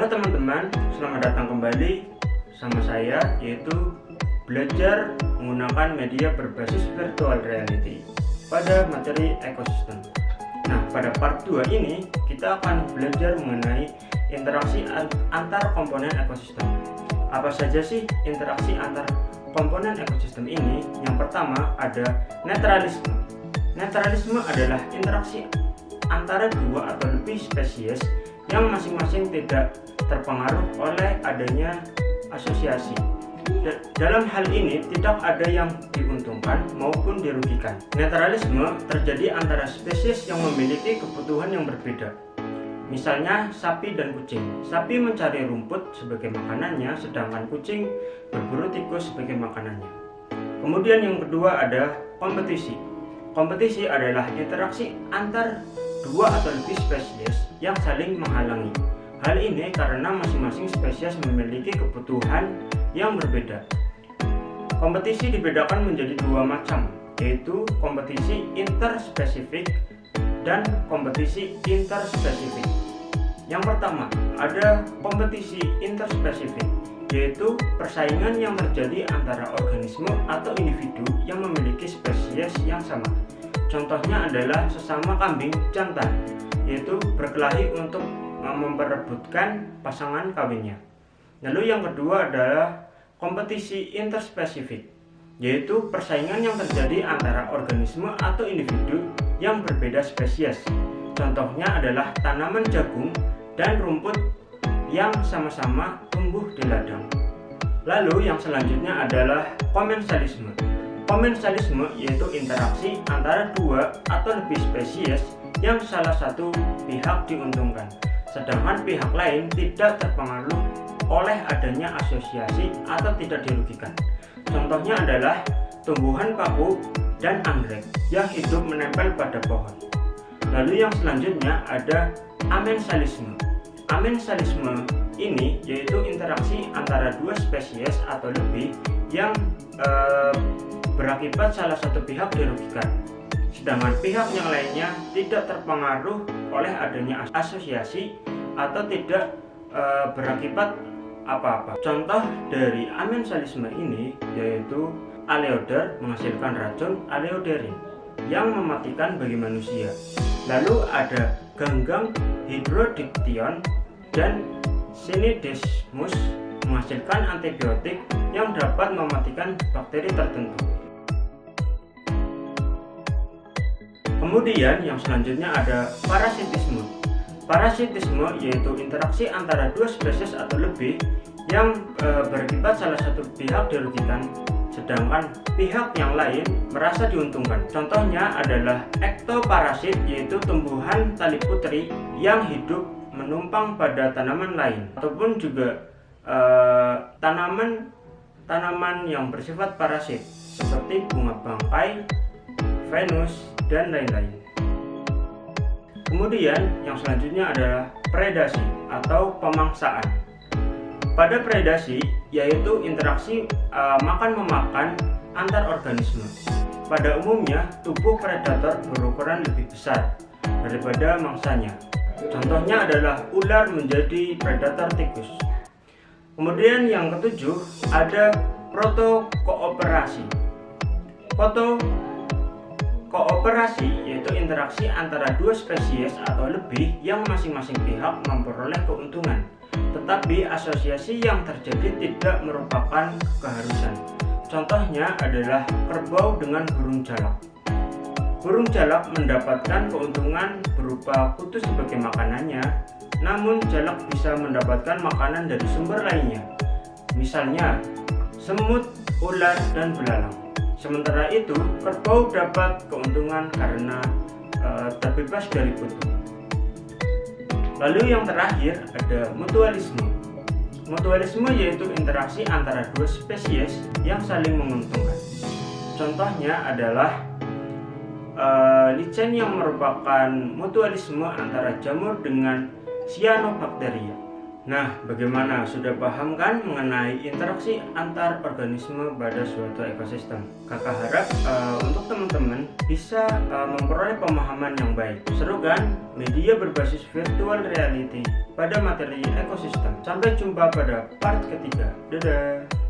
Halo teman-teman, selamat datang kembali sama saya, yaitu belajar menggunakan media berbasis virtual reality pada materi ekosistem. Nah, pada part 2 ini kita akan belajar mengenai interaksi antar komponen ekosistem. Apa saja sih interaksi antar komponen ekosistem ini? Yang pertama ada netralisme. Netralisme adalah interaksi antara dua atau lebih spesies yang masing-masing tidak terpengaruh oleh adanya asosiasi. Dalam hal ini tidak ada yang diuntungkan maupun dirugikan. Netralisme terjadi antara spesies yang memiliki kebutuhan yang berbeda. Misalnya sapi dan kucing. Sapi mencari rumput sebagai makanannya, sedangkan kucing berburu tikus sebagai makanannya. Kemudian yang kedua ada kompetisi. Kompetisi adalah interaksi antar dua atau lebih spesies yang saling menghalangi. Hal ini karena masing-masing spesies memiliki kebutuhan yang berbeda. Kompetisi dibedakan menjadi dua macam, yaitu kompetisi interspesifik dan kompetisi interspesifik. Yang pertama, ada kompetisi interspesifik, yaitu persaingan yang terjadi antara organisme atau individu yang memiliki spesies yang sama. Contohnya adalah sesama kambing jantan, yaitu berkelahi untuk memperebutkan pasangan kawinnya. Lalu yang kedua adalah kompetisi interspesifik, yaitu persaingan yang terjadi antara organisme atau individu yang berbeda spesies. Contohnya adalah tanaman jagung dan rumput yang sama-sama tumbuh di ladang. Lalu yang selanjutnya adalah komensalisme. Komensalisme yaitu interaksi antara dua atau lebih spesies yang salah satu pihak diuntungkan, sedangkan pihak lain tidak terpengaruh oleh adanya asosiasi atau tidak dirugikan. Contohnya adalah tumbuhan paku dan anggrek yang hidup menempel pada pohon. Lalu yang selanjutnya ada amensalisme. Amensalisme ini yaitu interaksi antara dua spesies atau lebih yang berakibat salah satu pihak dirugikan, sedangkan pihak yang lainnya tidak terpengaruh oleh adanya asosiasi atau tidak berakibat apa-apa. Contoh dari amensalisme ini yaitu aleoder menghasilkan racun aleoderin yang mematikan bagi manusia. Lalu ada ganggang hidrodiktion dan Cynidesmus menghasilkan antibiotik yang dapat mematikan bakteri tertentu. Kemudian yang selanjutnya ada parasitisme. Parasitisme yaitu interaksi antara dua spesies atau lebih yang berakibat salah satu pihak dirugikan, sedangkan pihak yang lain merasa diuntungkan. Contohnya adalah ektoparasit, yaitu tumbuhan tali putri yang hidup menumpang pada tanaman lain, ataupun juga tanaman yang bersifat parasit seperti bunga bangkai, Venus, dan lain-lain. Kemudian yang selanjutnya adalah predasi atau pemangsaan. Pada predasi yaitu interaksi makan-memakan antar organisme. Pada umumnya tubuh predator berukuran lebih besar daripada mangsanya. Contohnya adalah ular menjadi predator tikus. Kemudian yang ketujuh ada protokooperasi. Kooperasi yaitu interaksi antara dua spesies atau lebih yang masing-masing pihak memperoleh keuntungan, tetapi asosiasi yang terjadi tidak merupakan keharusan. Contohnya adalah kerbau dengan burung jalak. Burung jalak mendapatkan keuntungan berupa kutu sebagai makanannya, namun jalak bisa mendapatkan makanan dari sumber lainnya, misalnya semut, ular, dan belalang. Sementara itu, kerbau dapat keuntungan karena terbebas dari kutu. Lalu yang terakhir ada mutualisme. Mutualisme yaitu interaksi antara dua spesies yang saling menguntungkan. Contohnya adalah licin yang merupakan mutualisme antara jamur dengan cyanobacteria. Nah, bagaimana? Sudah paham kan mengenai interaksi antar organisme pada suatu ekosistem? Kakak harap untuk teman-teman bisa memperoleh pemahaman yang baik. Seru kan? Media berbasis virtual reality pada materi ekosistem. Sampai jumpa pada part ketiga. Dadah!